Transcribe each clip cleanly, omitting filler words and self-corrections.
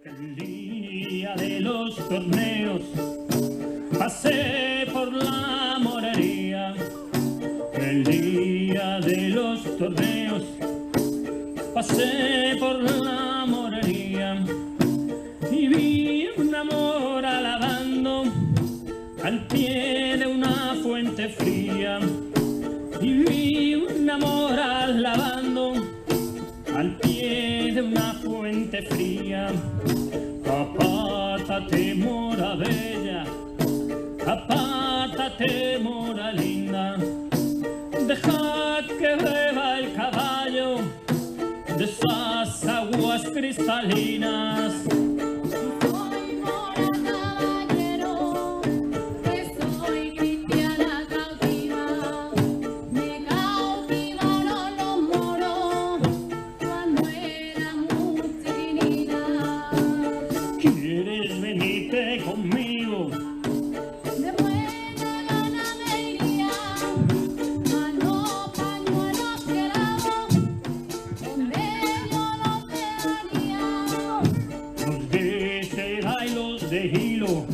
El día de los torneos pasé por la morería. El día de los torneos pasé por la morería y vi una mora lavando al pie de una fuente fría. Y vi una mora lavando al pie de una fuente fría. Apártate, mora bella, apártate, mora linda, dejad que beba el caballo de esas aguas cristalinas. ¿Quieres venirte conmigo? De buena gana me iría, mano, pañuelos que lavo, donde yo no te daría. Los de seda y los de hilo,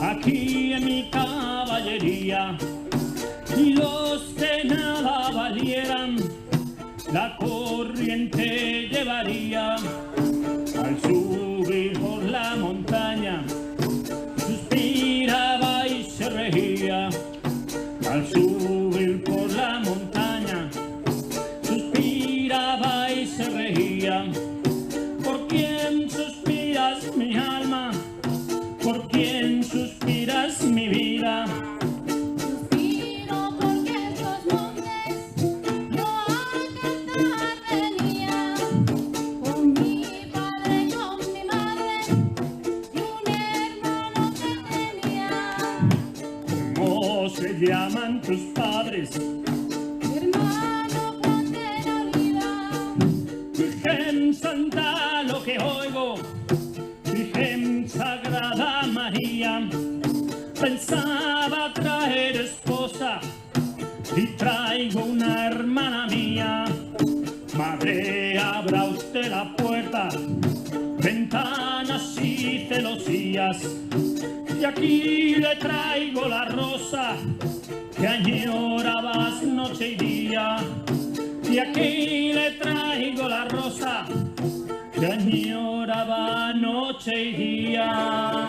aquí en mi caballería, y los que nada valieran, la corriente llevaría. Al subir por la montaña, suspiraba y se reía. Al subir por la montaña, suspiraba y se reía. ¿Por quién suspiras mi alma? ¿Por quién suspiras mi vida? Suspiro porque estos montes yo a cantar venía, con mi padre, con mi madre y un hermano que tenía. ¿Cómo se llaman tus padres? Mi hermano Juan de la Oliva, Virgen Santa, lo que oigo, Virgen Sagrada María. Pensaba traer esposa y traigo una hermana mía. Madre, abra usted la puerta, ventanas y celosías, y aquí le traigo la rosa que añorabas noche y día. Y aquí le traigo la rosa que añoraba noche y día.